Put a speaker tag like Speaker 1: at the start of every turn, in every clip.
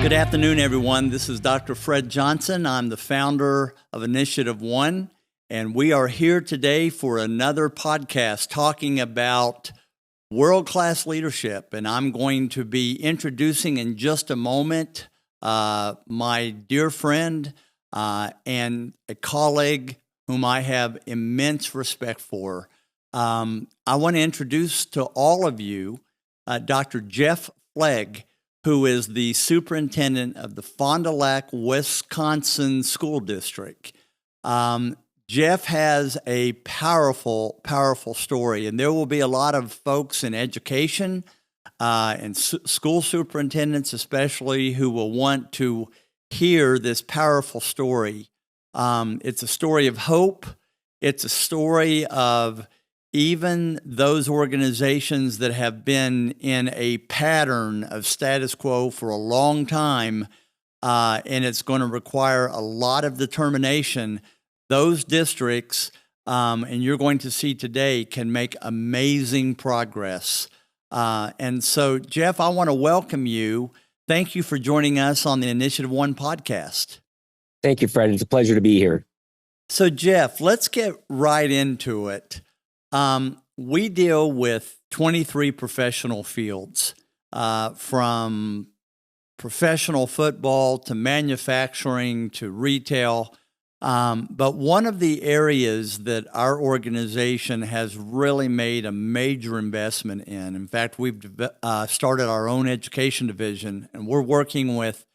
Speaker 1: Good afternoon, everyone. This is Dr. Fred Johnson. I'm the founder of InitiativeOne, and we are here today for another podcast talking about world-class leadership. And I'm going to be introducing in just a moment my dear friend and a colleague whom I have immense respect for. I want to introduce to all of you Dr. Jeff Fleig, who is the superintendent of the Fond du Lac, Wisconsin School District. Jeff has a powerful, powerful story, and there will be a lot of folks in education and school superintendents especially who will want to hear this powerful story. It's a story of hope. It's a story of even those organizations that have been in a pattern of status quo for a long time, and it's going to require a lot of determination. Those districts, and you're going to see today, can make amazing progress. And so, Jeff, I want to welcome you. Thank you for joining us on the InitiativeOne podcast.
Speaker 2: Thank you, Fred. It's a pleasure to be here.
Speaker 1: So, Jeff, let's get right into it. We deal with 23 professional fields, from professional football to manufacturing to retail. But one of the areas that our organization has really made a major investment in fact, we've started our own education division, and we're working with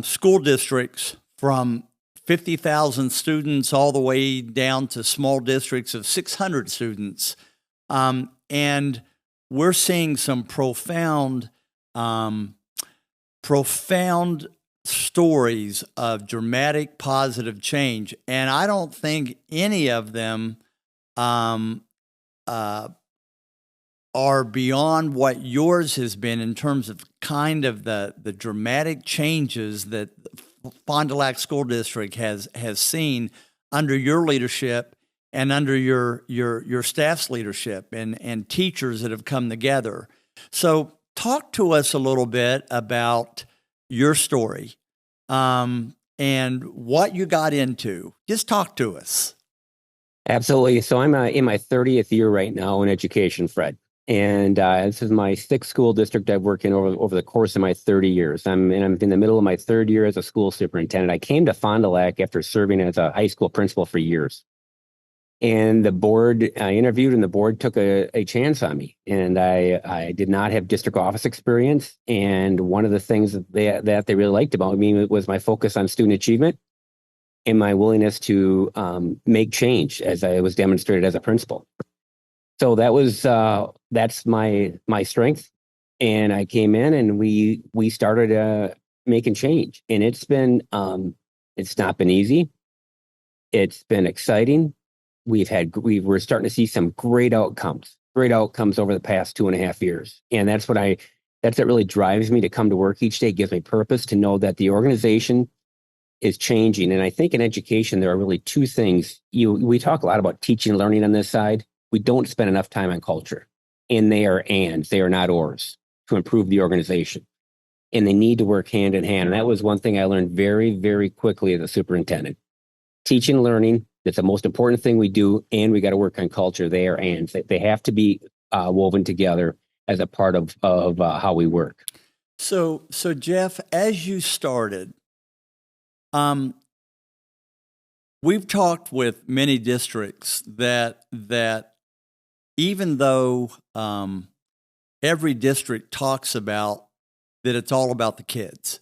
Speaker 1: school districts from 50,000 students all the way down to small districts of 600 students. And we're seeing some profound stories of dramatic positive change. And I don't think any of them are beyond what yours has been in terms of kind of the dramatic changes that Fond du Lac School District has seen under your leadership and under your staff's leadership and teachers that have come together. So talk to us a little bit about your story and what you got into. Just talk to us.
Speaker 2: Absolutely. So I'm in my 30th year right now in education, Fred. And this is my sixth school district I've worked in over the course of my 30 years. I'm in the middle of my third year as a school superintendent. I came to Fond du Lac after serving as a high school principal for years. And the board, I interviewed, and the board took a chance on me. And I did not have district office experience. And one of the things that they really liked about me was my focus on student achievement and my willingness to make change, as I was demonstrated as a principal. So that's my strength. And I came in and we started making change. And it's not been easy. It's been exciting. We're starting to see some great outcomes over the past 2.5 years. And that's what really drives me to come to work each day. It gives me purpose to know that the organization is changing. And I think in education, there are really two things. We talk a lot about teaching and learning on this side. We don't spend enough time on culture, and they are ands, they are not ors, to improve the organization. And they need to work hand in hand. And that was one thing I learned very, very quickly as a superintendent. Teaching and learning, that's the most important thing we do, and we got to work on culture. They are ands. They have to be woven together as a part of how we work.
Speaker 1: So Jeff, as you started, we've talked with many districts that even though every district talks about that it's all about the kids,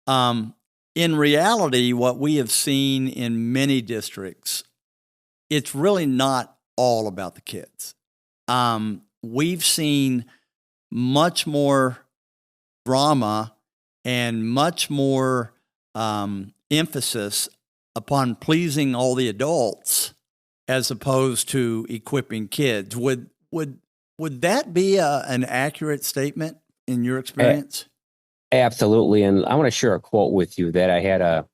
Speaker 1: in reality, what we have seen in many districts, it's really not all about the kids. We've seen much more drama and much more emphasis upon pleasing all the adults as opposed to equipping kids. Would that be an accurate statement in your experience?
Speaker 2: Absolutely. And I want to share a quote with you that I had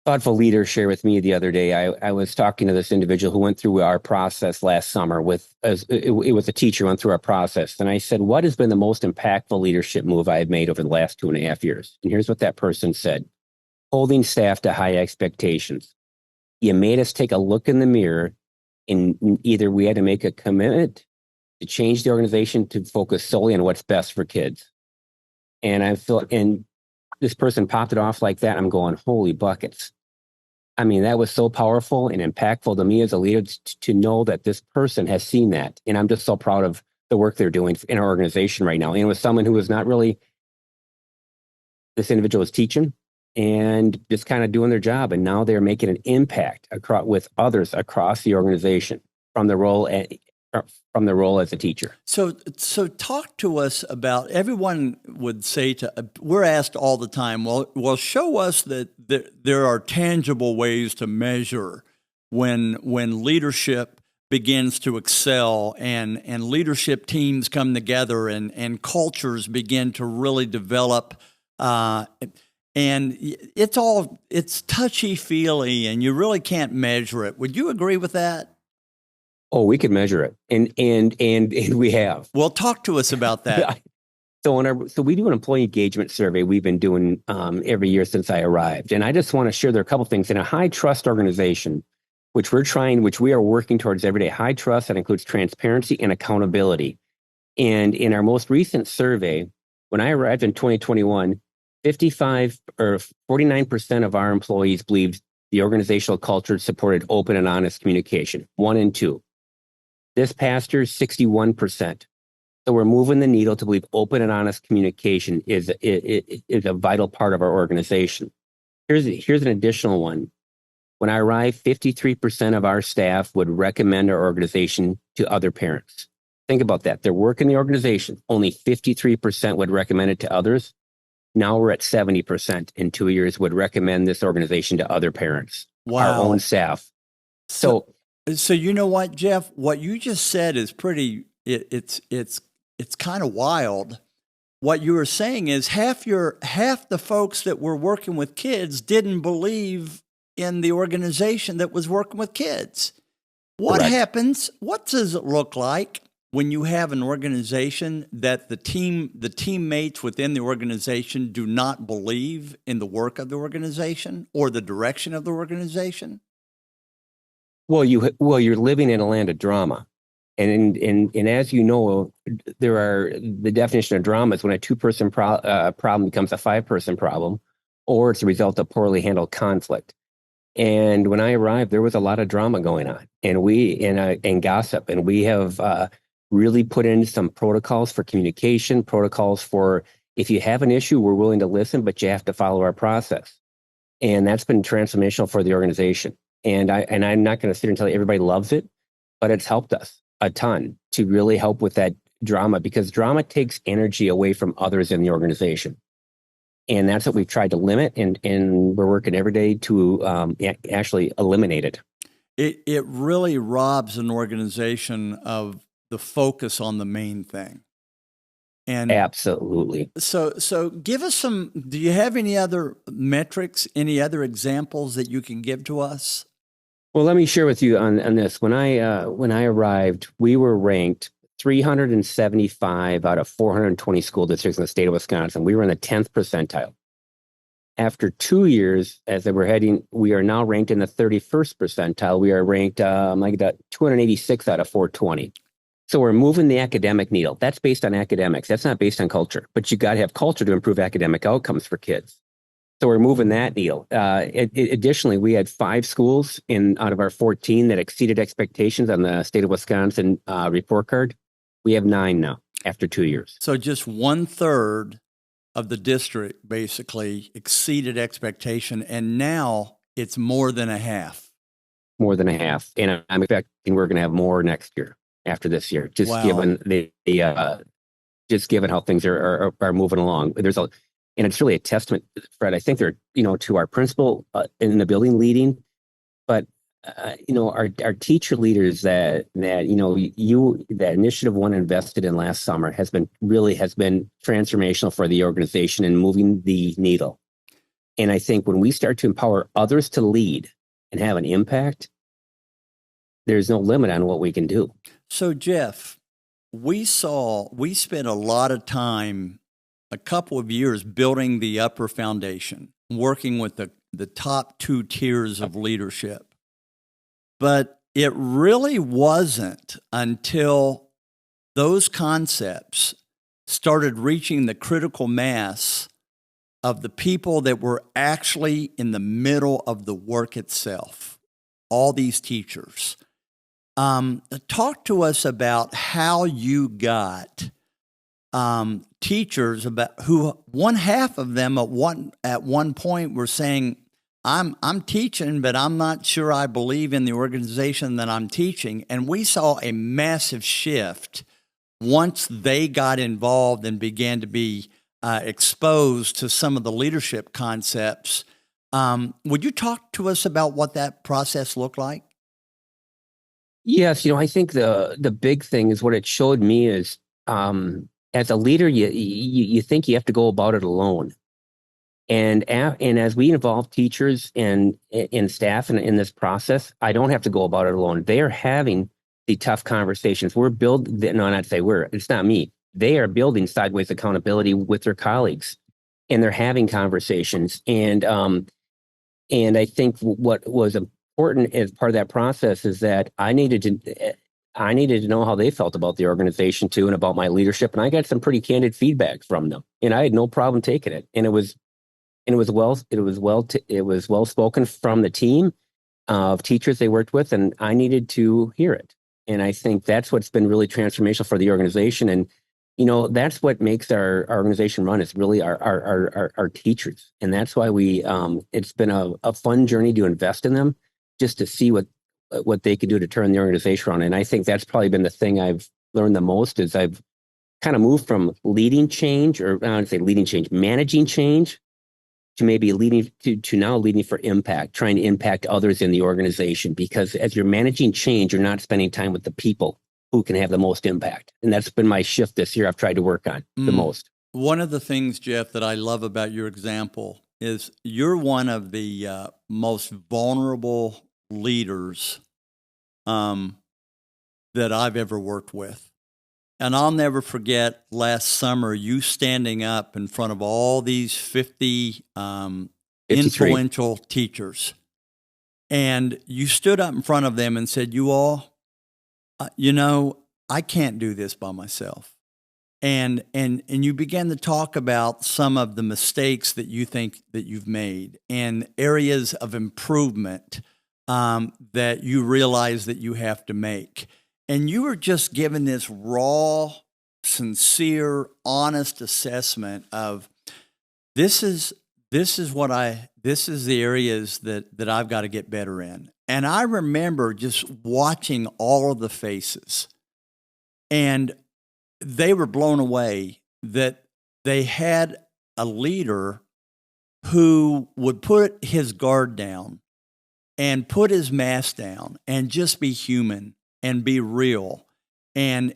Speaker 2: thoughtful leader shared with me the other day. I was talking to this individual who went through our process last summer it was a teacher who went through our process. And I said, what has been the most impactful leadership move I have made over the last 2.5 years? And here's what that person said: holding staff to high expectations. You made us take a look in the mirror, and either we had to make a commitment to change the organization to focus solely on what's best for kids. And and this person popped it off like that. I'm going, holy buckets. I mean, that was so powerful and impactful to me as a leader to know that this person has seen that. And I'm just so proud of the work they're doing in our organization right now. And it was someone who was not really, this individual was teaching and just kind of doing their job. And now they're making an impact with others across the organization from the role as a teacher.
Speaker 1: So talk to us about, everyone would say we're asked all the time, well, show us that there are tangible ways to measure when leadership begins to excel and leadership teams come together and cultures begin to really develop. And it's touchy-feely and you really can't measure it. Would you agree with that?
Speaker 2: Oh, we could measure it, and we have.
Speaker 1: Well, talk to us about that.
Speaker 2: So we do an employee engagement survey we've been doing every year since I arrived, and I just want to share there are a couple things in a high trust organization, which we are working towards every day. High trust that includes transparency and accountability. And in our most recent survey, when I arrived in 2021, 49% of our employees believed the organizational culture supported open and honest communication. 1 and 2. This past year, 61%. So we're moving the needle to believe open and honest communication is a vital part of our organization. Here's an additional one. When I arrived, 53% of our staff would recommend our organization to other parents. Think about that. They're working the organization. Only 53% would recommend it to others. Now we're at 70% in 2 years would recommend this organization to other parents.
Speaker 1: Wow.
Speaker 2: Our own staff.
Speaker 1: So you know what, Jeff? What you just said is it's kind of wild. What you were saying is half the folks that were working with kids didn't believe in the organization that was working with kids. What
Speaker 2: Correct.
Speaker 1: happens? What does it look like when you have an organization that the teammates within the organization do not believe in the work of the organization or the direction of the organization?
Speaker 2: Well, you're living in a land of drama, and as you know, the definition of drama is when a 2-person problem becomes a 5-person problem, or it's a result of poorly handled conflict. And when I arrived, there was a lot of drama going on, and gossip, and we have really put in some protocols for communication, protocols for if you have an issue, we're willing to listen, but you have to follow our process, and that's been transformational for the organization. And I'm not going to sit here and tell you everybody loves it, but it's helped us a ton to really help with that drama, because drama takes energy away from others in the organization. And that's what we've tried to limit, and we're working every day to actually eliminate it.
Speaker 1: It really robs an organization of the focus on the main thing. And
Speaker 2: absolutely.
Speaker 1: So give us do you have any other metrics, any other examples that you can give to us?
Speaker 2: Well, let me share with you on this. When I arrived, we were ranked 375 out of 420 school districts in the state of Wisconsin. We were in the 10th percentile. After 2 years, as we are now ranked in the 31st percentile. We are ranked 286 out of 420. So we're moving the academic needle. That's based on academics. That's not based on culture. But you got to have culture to improve academic outcomes for kids. So we're moving that needle. Additionally, we had 5 schools out of our 14 that exceeded expectations on the state of Wisconsin report card. We have 9 now after 2 years.
Speaker 1: So just 1/3 of the district basically exceeded expectation, and now it's more than a half.
Speaker 2: More than a half, and I'm expecting we're going to have more next year after this year. Just
Speaker 1: Wow.
Speaker 2: given given how things are moving along. And it's really a testament, Fred. I think they're, to our principal in the building leading, but our teacher leaders that InitiativeOne invested in last summer has been transformational for the organization and moving the needle. And I think when we start to empower others to lead and have an impact, there's no limit on what we can do.
Speaker 1: So, Jeff, we spent a lot of time, a couple of years, building the upper foundation, working with the top 2 tiers of leadership. But it really wasn't until those concepts started reaching the critical mass of the people that were actually in the middle of the work itself, all these teachers. Talk to us about how you got teachers who one half of them at one point were saying, I'm teaching, but I'm not sure I believe in the organization that I'm teaching. And we saw a massive shift once they got involved and began to be exposed to some of the leadership concepts. Would you talk to us about what that process looked like?
Speaker 2: Yes, I think the big thing is what it showed me is as a leader, you think you have to go about it alone. And as we involve teachers and staff in this process, I don't have to go about it alone. They are having the tough conversations. It's not me. They are building sideways accountability with their colleagues, and they're having conversations. And I think what was important as part of that process is that I needed to know how they felt about the organization too, and about my leadership. And I got some pretty candid feedback from them, and I had no problem taking it. And it was well spoken from the team of teachers they worked with, and I needed to hear it. And I think that's what's been really transformational for the organization. And that's what makes our organization run. It's really our teachers, and that's why it's been a fun journey to invest in them, just to see what they could do to turn the organization around. And I think that's probably been the thing I've learned the most, is I've kind of moved from leading change, or I don't say leading change, managing change, to maybe leading to now leading for impact, trying to impact others in the organization. Because as you're managing change, you're not spending time with the people who can have the most impact. And that's been my shift this year I've tried to work on the most.
Speaker 1: One of the things, Jeff, that I love about your example is you're one of the most vulnerable leaders that I've ever worked with. And I'll never forget last summer, you standing up in front of all these 50 influential teachers. And you stood up in front of them and said, you all, I can't do this by myself. And you began to talk about some of the mistakes that you think that you've made and areas of improvement that you realize that you have to make. And you were just given this raw, sincere, honest assessment of this is the areas that I've got to get better in. And I remember just watching all of the faces, and they were blown away that they had a leader who would put his guard down and put his mask down and just be human and be real and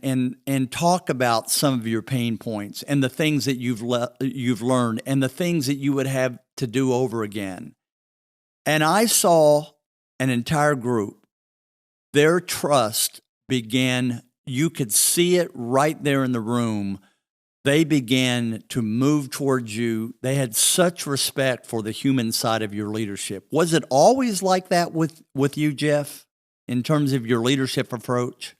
Speaker 1: talk about some of your pain points and the things that you've learned and the things that you would have to do over again. And I saw an entire group, their trust began, you could see it right there in the room. They began to move towards you. They had such respect for the human side of your leadership. Was it always like that with you, Jeff, in terms of your leadership approach?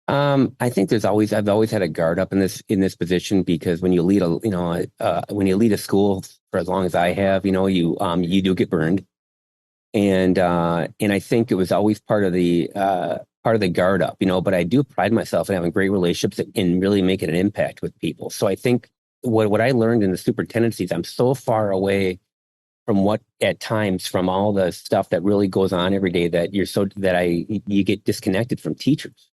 Speaker 2: I think I've always had a guard up in this position, because when you lead a school for as long as I have, you do get burned, and I think it was always part of the guard up, but I do pride myself in having great relationships and really making an impact with people. So I think what I learned in the superintendencies, I'm so far away from from all the stuff that really goes on every day that you get disconnected from teachers.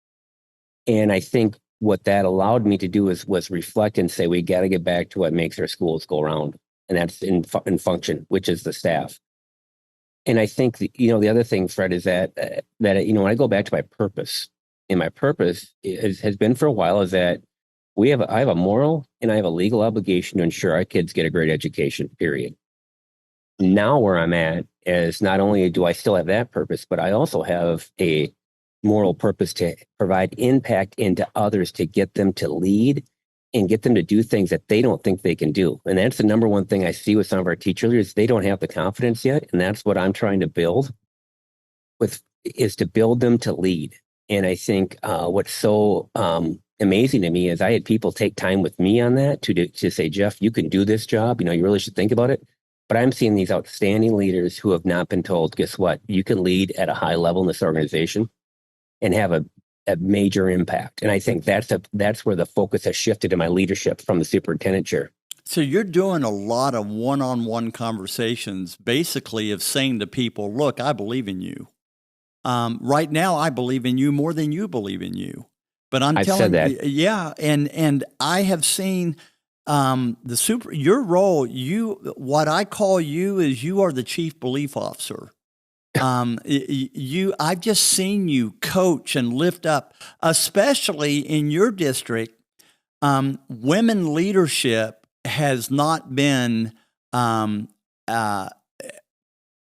Speaker 2: And I think what that allowed me to do was reflect and say, we got to get back to what makes our schools go around. And that's in function, which is the staff. And I think, the other thing, Fred, is that when I go back to my purpose, and my purpose has been for a while, is that I have a moral and I have a legal obligation to ensure our kids get a great education, period. Now where I'm at is not only do I still have that purpose, but I also have a moral purpose to provide impact into others, to get them to lead and get them to do things that they don't think they can do. And that's the number one thing I see with some of our teacher leaders. They don't have the confidence yet. And that's what I'm trying to build is to build them to lead. And I think what's so amazing to me is I had people take time with me on that to say, Jeff, you can do this job. You really should think about it. But I'm seeing these outstanding leaders who have not been told, guess what? You can lead at a high level in this organization and have a major impact. And I think that's where the focus has shifted in my leadership from the superintendent chair.
Speaker 1: So you're doing a lot of one-on-one conversations, basically of saying to people, look, I believe in you. Right now, I believe in you more than you believe in you. But I've telling you, yeah, and I have seen your role. What I call you is you are the chief belief officer. I've just seen you coach and lift up, especially in your district. Women leadership has not been. There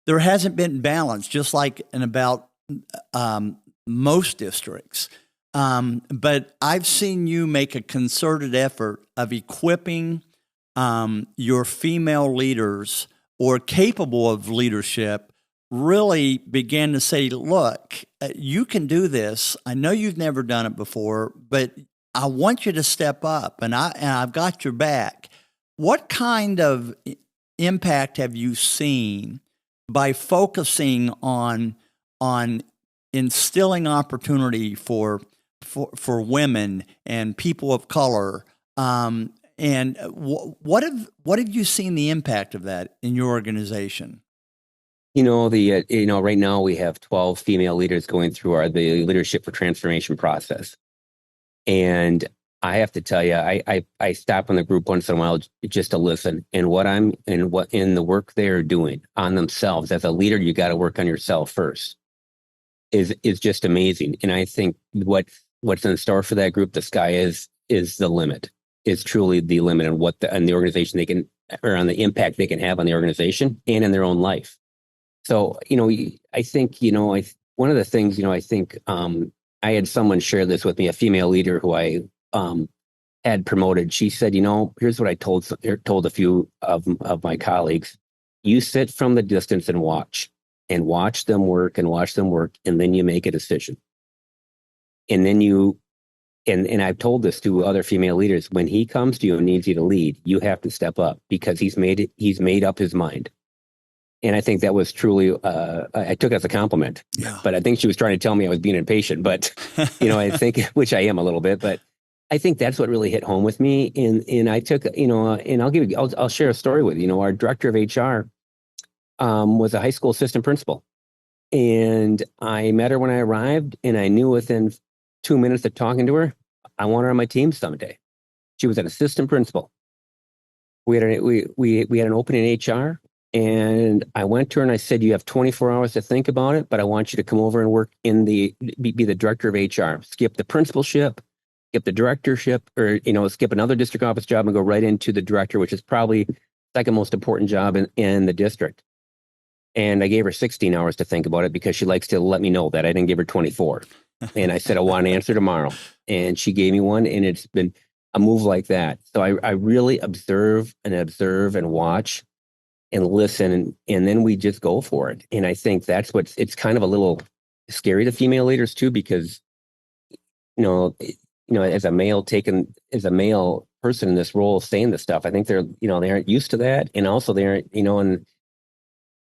Speaker 1: hasn't been balance, just like in about most districts. But I've seen you make a concerted effort of equipping your female leaders or capable of leadership, really begin to say, look, you can do this. I know you've never done it before, but I want you to step up, and I've got your back. What kind of impact have you seen by focusing on instilling opportunity for women and people of color? And what have you seen the impact of that in your organization?
Speaker 2: Right now we have 12 female leaders going through the Leadership for Transformation process. And I have to tell you, I stop in the group once in a while just to listen. And what in the work they're doing on themselves as a leader, you got to work on yourself first. Is just amazing. And I think what's in store for that group, the sky is the limit. Is truly the limit on on the organization they can, or on the impact they can have on the organization and in their own life. So, I think, one of the things, I think I had someone share this with me, a female leader who I had promoted. She said, here's what I told a few of my colleagues. You sit from the distance and watch them work, and then you make a decision. And then and I've told this to other female leaders, when he comes to you and needs you to lead, you have to step up because he's made up his mind. And I think that was truly, I took it as a compliment, but I think she was trying to tell me I was being impatient, but, I think, which I am a little bit, but I think that's what really hit home with me. And I took, and I'll share a story with you. Our director of HR was a high school assistant principal. And I met her when I arrived, and I knew within 2 minutes of talking to her, I want her on my team someday. She was an assistant principal. We had an opening in HR. And I went to her and I said, you have 24 hours to think about it, but I want you to come over and work be the director of HR. Skip the principalship, skip the directorship, or, skip another district office job and go right into the director, which is probably the second most important job in the district. And I gave her 16 hours to think about it because she likes to let me know that. I didn't give her 24. And I said, I want an answer tomorrow. And she gave me one, and it's been a move like that. So I really observe and watch and listen, and then we just go for it. And I think that's it's kind of a little scary to female leaders too, because, as a male person in this role saying this stuff, I think they're, they aren't used to that. And also they aren't, and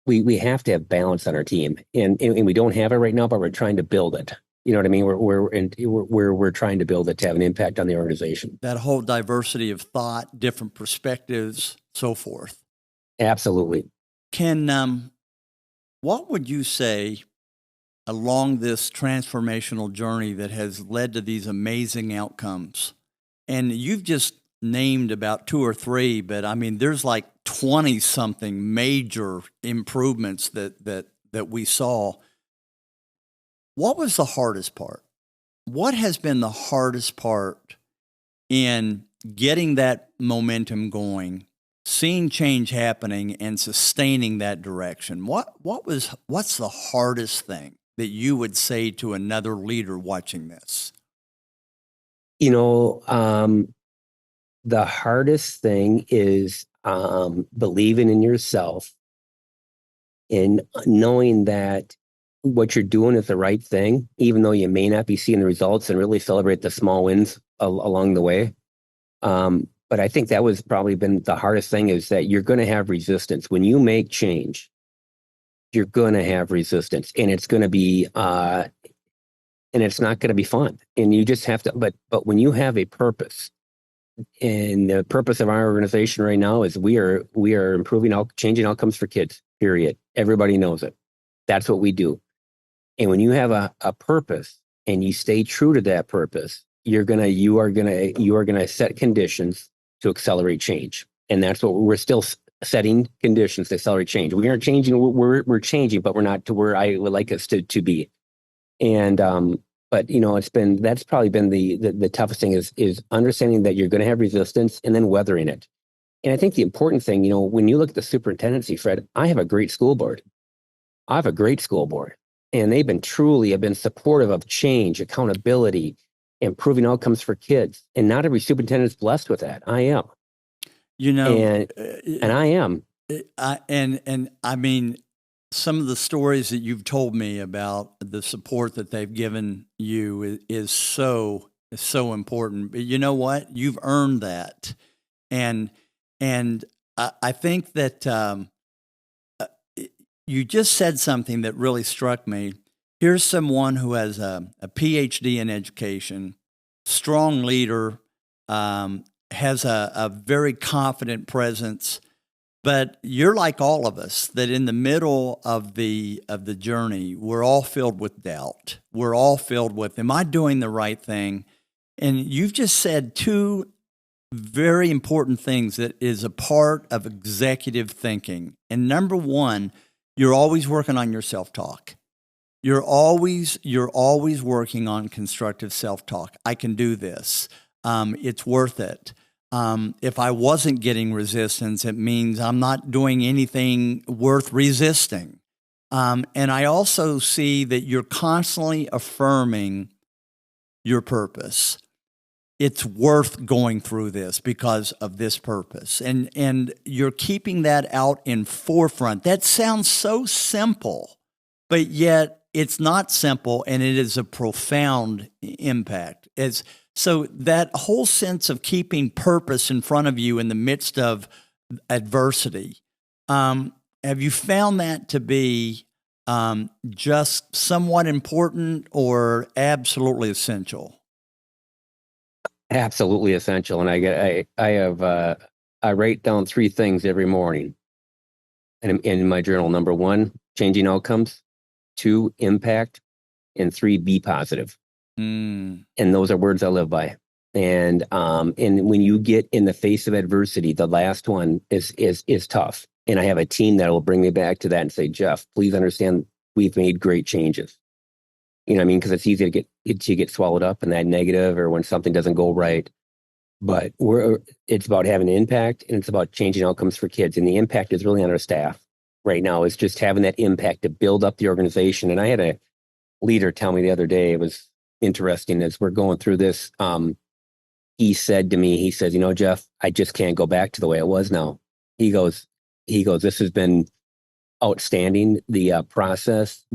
Speaker 2: we have to have balance on our team, and we don't have it right now, but we're trying to build it. You know what I mean? We're trying to build it to have an impact on the organization.
Speaker 1: That whole diversity of thought, different perspectives, so forth.
Speaker 2: Absolutely.
Speaker 1: What would you say along this transformational journey that has led to these amazing outcomes? And you've just named about 2 or 3, but I mean, there's like 20 something major improvements that we saw. What was the hardest part? What has been the hardest part in getting that momentum going seeing change happening and sustaining that direction. What's the hardest thing that you would say to another leader watching this?
Speaker 2: You know, the hardest thing is believing in yourself and knowing that what you're doing is the right thing, even though you may not be seeing the results, and really celebrate the small wins along the way. But I think that was probably been the hardest thing, is that you're going to have resistance. When you make change, you're going to have resistance, and it's going to be, and it's not going to be fun. And you just have to, but when you have a purpose, and the purpose of our organization right now is we are changing outcomes for kids, period. Everybody knows it. That's what we do. And when you have a purpose and you stay true to that purpose, you are gonna set conditions to accelerate change. And that's what we're still setting conditions to accelerate change. We aren't changing, we're changing, but we're not to where I would like us to be. And but that's probably been the toughest thing, is understanding that you're going to have resistance and then weathering it. And I think the important thing, when you look at the superintendency, Fred, I have a great school board. And they've been supportive of change, accountability, improving outcomes for kids. And not every superintendent is blessed with that. I am. And I am.
Speaker 1: And I mean, some of the stories that you've told me about the support that they've given you is so important. But you know what? You've earned that. And I think that you just said something that really struck me. Here's someone who has a PhD in education, strong leader, has a very confident presence. But you're like all of us, that in the middle of the journey, we're all filled with doubt. We're all filled with, am I doing the right thing? And you've just said two very important things that is a part of executive thinking. And number one, you're always working on your self-talk. You're always working on constructive self-talk. I can do this. It's worth it. If I wasn't getting resistance, it means I'm not doing anything worth resisting. And I also see that you're constantly affirming your purpose. It's worth going through this because of this purpose. And you're keeping that out in forefront. That sounds so simple, but yet it's not simple, and it is a profound impact. So that whole sense of keeping purpose in front of you in the midst of adversity, have you found that to be just somewhat important or absolutely essential?
Speaker 2: Absolutely essential. And I write down 3 things every morning in my journal. Number 1, changing outcomes. 2, impact. And 3, be positive. And those are words I live by. And when you get in the face of adversity, the last one is tough. And I have a team that will bring me back to that and say, Jeff, please understand, we've made great changes. You know what I mean? Because it's easy to get swallowed up in that negative, or when something doesn't go right. But it's about having an impact, and it's about changing outcomes for kids. And the impact is really on our staff right now. It's just having that impact to build up the organization. And I had a leader tell me the other day, it was interesting, as we're going through this. He said to me, Jeff, I just can't go back to the way it was now. He goes, this has been outstanding. The process,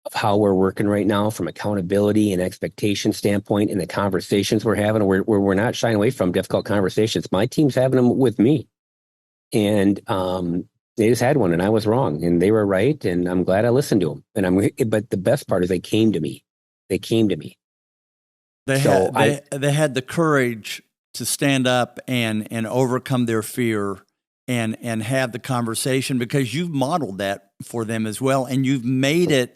Speaker 2: of how we're working right now from accountability and expectation standpoint, and the conversations we're having, where we're not shying away from difficult conversations. My team's having them with me. And they just had one, and I was wrong, and they were right, and I'm glad I listened to them. But the best part is they came to me. They
Speaker 1: had the courage to stand up and overcome their fear and have the conversation, because you've modeled that for them as well, and you've made it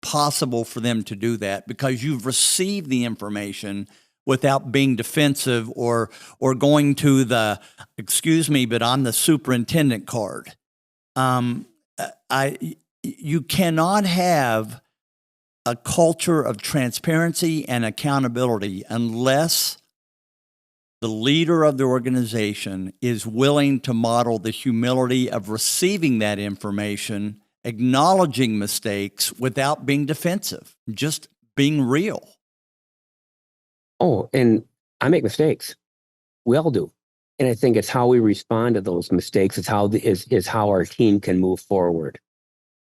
Speaker 1: possible for them to do that, because you've received the information without being defensive or going to the, excuse me, but I'm the superintendent card. You cannot have a culture of transparency and accountability unless the leader of the organization is willing to model the humility of receiving that information, acknowledging mistakes without being defensive, just being real.
Speaker 2: Oh, and I make mistakes. We all do. And I think it's how we respond to those mistakes is how our team can move forward.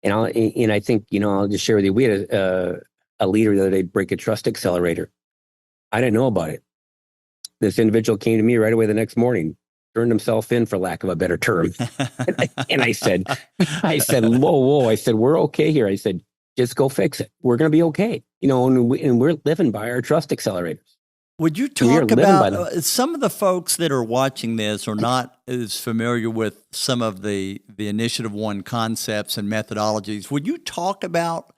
Speaker 2: And I think, I'll just share with you, we had a leader the other day break a trust accelerator. I didn't know about it. This individual came to me right away the next morning, turned himself in, for lack of a better term. And I said, whoa. I said, we're okay here. I said, just go fix it. We're going to be okay. And we're living by our trust accelerators.
Speaker 1: Would you talk about some of the folks that are watching this are not as familiar with some of the InitiativeOne concepts and methodologies? Would you talk about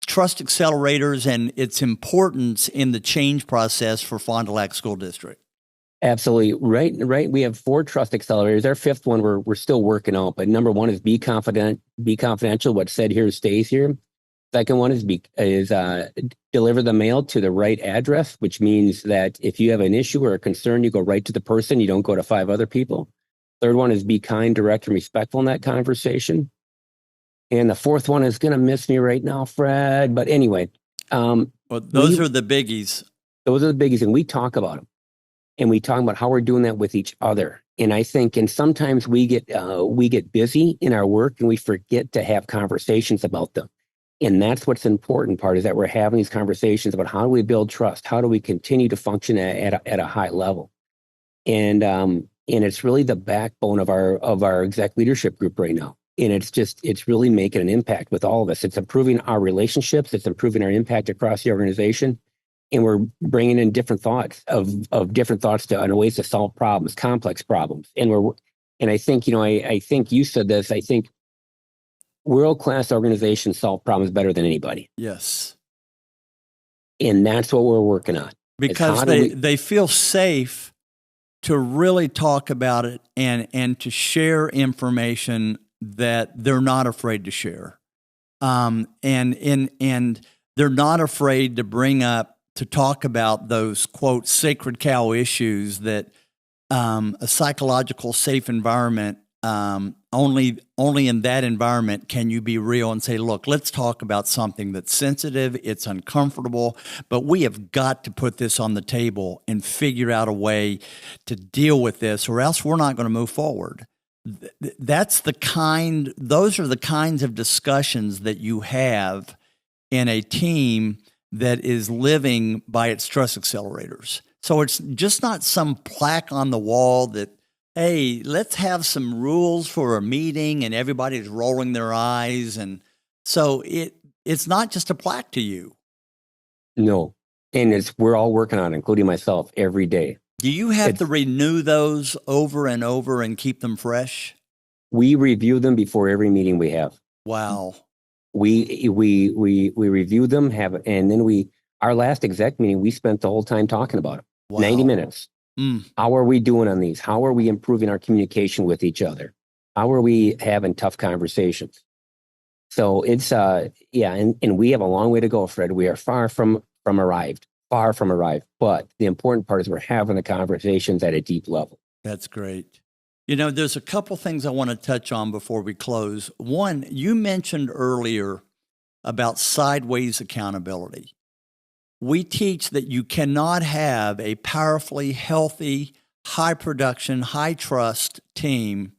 Speaker 1: trust accelerators and its importance in the change process for Fond du Lac School District?
Speaker 2: Absolutely. Right. We have 4 trust accelerators. Our 5th one we're still working out, but number 1 is be confidential. What's said here stays here. Second one is deliver the mail to the right address, which means that if you have an issue or a concern, you go right to the person. You don't go to 5 other people. Third one is be kind, direct, and respectful in that conversation. And the 4th one is going to miss me right now, Fred. But anyway.
Speaker 1: Well, those are the biggies.
Speaker 2: Those are the biggies, and we talk about them. And we talk about how we're doing that with each other. And I think, and sometimes we get busy in our work and we forget to have conversations about them. And that's what's important part, is that we're having these conversations about how do we build trust? How do we continue to function at a high level? And it's really the backbone of our exec leadership group right now. And it's really making an impact with all of us. It's improving our relationships. It's improving our impact across the organization. And we're bringing in different thoughts to ways to solve problems, complex problems. And I think, I think you said this, I think world-class organizations solve problems better than anybody.
Speaker 1: Yes.
Speaker 2: And that's what we're working on.
Speaker 1: Because they feel safe to really talk about it and to share information that they're not afraid to share. And they're not afraid to talk about those, quote, sacred cow issues that a psychological safe environment, only in that environment can you be real and say, look, let's talk about something that's sensitive, it's uncomfortable, but we have got to put this on the table and figure out a way to deal with this, or else we're not going to move forward. Those are the kinds of discussions that you have in a team that is living by its trust accelerators. So it's just not some plaque on the wall that, hey, let's have some rules for a meeting and everybody's rolling their eyes. And so it's not just a plaque to you. No.
Speaker 2: And we're all working on it, including myself, every day.
Speaker 1: Do you have to renew those over and over and keep them fresh?
Speaker 2: We review them before every meeting we have.
Speaker 1: Wow.
Speaker 2: We review them, and then our last exec meeting, we spent the whole time talking about it. Wow. 90 minutes. How are we doing on these? How are we improving our communication with each other? How are we having tough conversations? So it's, and we have a long way to go, Fred. We are far from arrived. But the important part is we're having the conversations at a deep level.
Speaker 1: That's great. There's a couple things I want to touch on before we close. One, you mentioned earlier about sideways accountability. We teach that you cannot have a powerfully healthy, high production, high trust team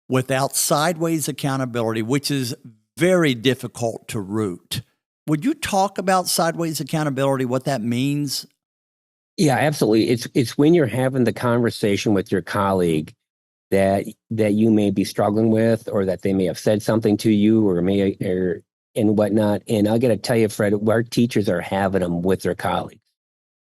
Speaker 1: without sideways accountability, which is very difficult to root. Would you talk about sideways accountability, what that means?
Speaker 2: Yeah, absolutely. It's when you're having the conversation with your colleague that you may be struggling with, or that they may have said something to you, and whatnot. And I got to tell you, Fred, our teachers are having them with their colleagues.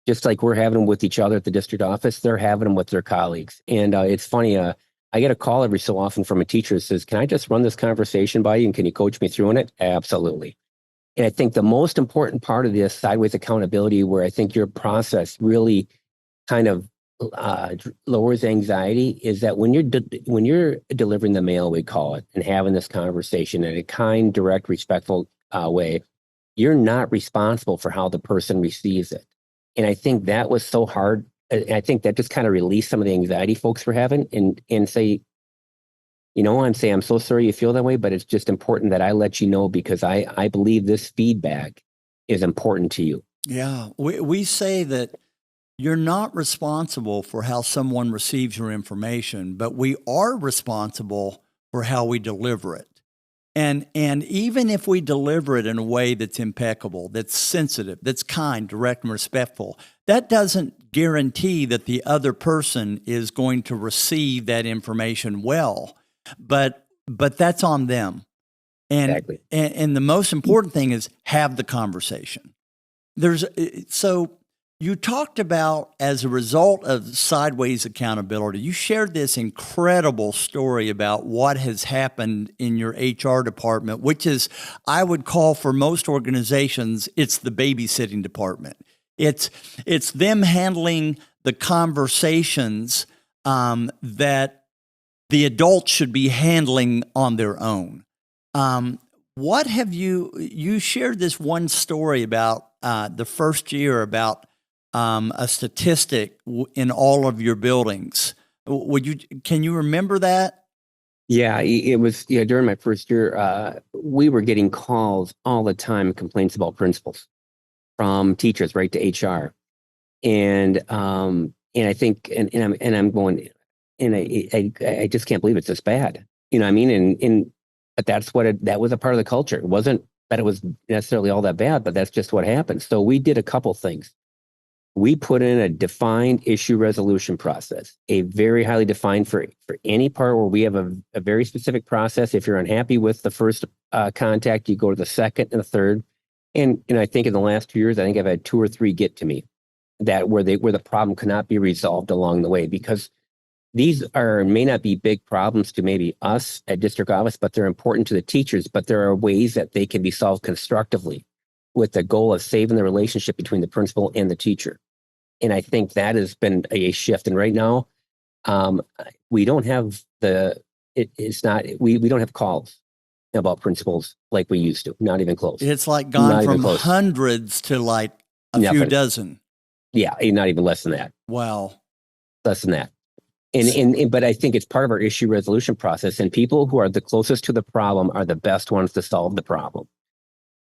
Speaker 2: Just like we're having them with each other at the district office, they're having them with their colleagues. And it's funny, I get a call every so often from a teacher that says, can I just run this conversation by you and can you coach me through on it? Absolutely. And I think the most important part of this sideways accountability, where I think your process really kind of lowers anxiety, is that when you're delivering the mail, we call it, and having this conversation in a kind, direct, respectful way, you're not responsible for how the person receives it. And I think that was so hard I think that just kind of released some of the anxiety folks were having, and say, I'm so sorry you feel that way, but it's just important that I let you know because I believe this feedback is important to you.
Speaker 1: Yeah, we say that you're not responsible for how someone receives your information, but we are responsible for how we deliver it. And even if we deliver it in a way that's impeccable, that's sensitive, that's kind, direct, and respectful, that doesn't guarantee that the other person is going to receive that information well. But that's on them. And
Speaker 2: Exactly.
Speaker 1: and the most important thing is have the conversation. So you talked about, as a result of sideways accountability, you shared this incredible story about what has happened in your HR department, which is, I would call, for most organizations, it's the babysitting department. It's them handling the conversations that the adults should be handling on their own. What have you shared this one story about the first year about a statistic in all of your buildings. Can you remember that?
Speaker 2: Yeah, it was during my first year, we were getting calls all the time, complaints about principals from teachers right to HR. And I think I'm going, and I just can't believe it's this bad. You know what I mean? But that was a part of the culture. It wasn't that it was necessarily all that bad, but that's just what happened. So we did a couple things. We put in a defined issue resolution process, a very highly defined for any part where we have a very specific process. If you're unhappy with the first contact, you go to the second and the third. And I think in the last 2 years, I think I've had 2 or 3 get to me that where the problem could not be resolved along the way, because these may not be big problems to maybe us at district office, but they're important to the teachers. But there are ways that they can be solved constructively with the goal of saving the relationship between the principal and the teacher. And I think that has been a shift. And right now, we don't have we don't have calls about principals like we used to. Not even close.
Speaker 1: It's like gone from hundreds to like a few dozen.
Speaker 2: Yeah, not even less than that.
Speaker 1: Wow.
Speaker 2: Less than that. But I think it's part of our issue resolution process. And people who are the closest to the problem are the best ones to solve the problem.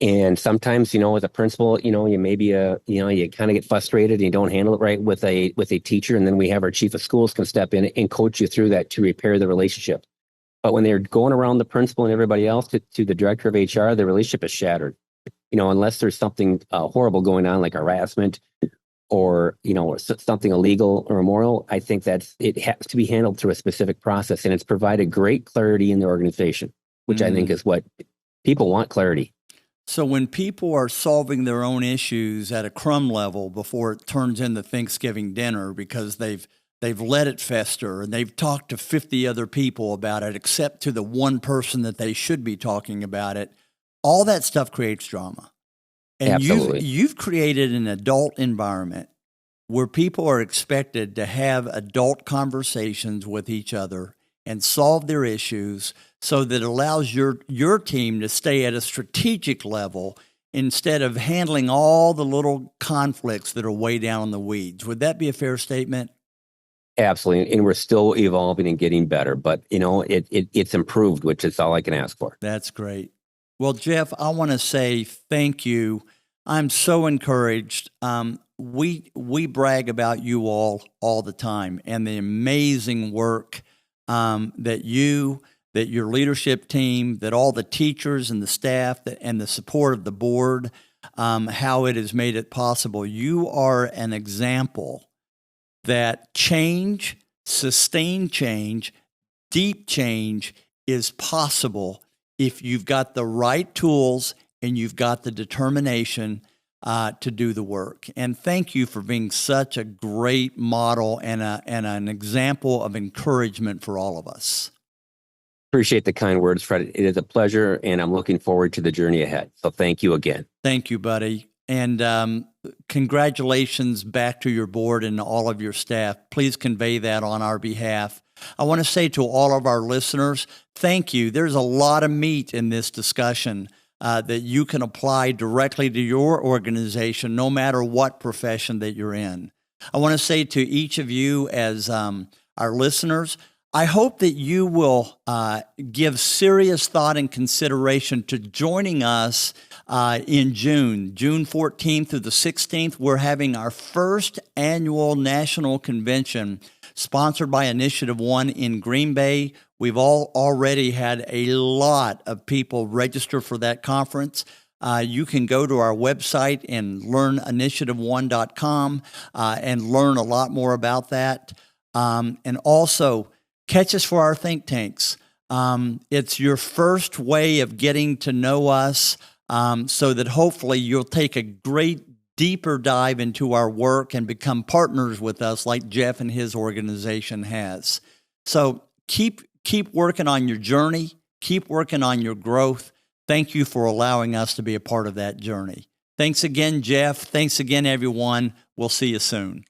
Speaker 2: And sometimes, as a principal, you maybe, you kind of get frustrated and you don't handle it right with a teacher. And then we have our chief of schools can step in and coach you through that to repair the relationship. But when they're going around the principal and everybody else to the director of HR, the relationship is shattered. Unless there's something horrible going on, like harassment or, something illegal or immoral, I think it has to be handled through a specific process. And it's provided great clarity in the organization, which I think is what people want, clarity.
Speaker 1: So when people are solving their own issues at a crumb level before it turns into Thanksgiving dinner because they've let it fester and they've talked to 50 other people about it, except to the one person that they should be talking about it, all that stuff creates drama. And
Speaker 2: Absolutely.
Speaker 1: You've created an adult environment where people are expected to have adult conversations with each other and solve their issues, so that it allows your team to stay at a strategic level instead of handling all the little conflicts that are way down in the weeds. Would that be a fair statement?
Speaker 2: Absolutely. And we're still evolving and getting better, but it's improved, which is all I can ask for.
Speaker 1: That's great. Well, Jeff, I want to say thank you. I'm so encouraged. We brag about you all the time and the amazing work that your leadership team, that all the teachers and the staff and the support of the board, how it has made it possible. You are an example that change, sustained change, deep change is possible if you've got the right tools and you've got the determination to do the work. And thank you for being such a great model and an example of encouragement for all of us.
Speaker 2: Appreciate the kind words, Fred. It is a pleasure, and I'm looking forward to the journey ahead. So thank you again.
Speaker 1: Thank you, buddy. And congratulations back to your board and all of your staff. Please convey that on our behalf. I want to say to all of our listeners, thank you. There's a lot of meat in this discussion that you can apply directly to your organization, no matter what profession that you're in. I want to say to each of you as our listeners, I hope that you will give serious thought and consideration to joining us in June 14th through the 16th. We're having our first annual national convention sponsored by InitiativeOne in Green Bay. We've already had a lot of people register for that conference. You can go to our website and learn InitiativeOne.com and learn a lot more about that. And also, catch us for our think tanks. It's your first way of getting to know us so that hopefully you'll take a great deeper dive into our work and become partners with us like Jeff and his organization has. So keep working on your journey. Keep working on your growth. Thank you for allowing us to be a part of that journey. Thanks again, Jeff. Thanks again, everyone. We'll see you soon.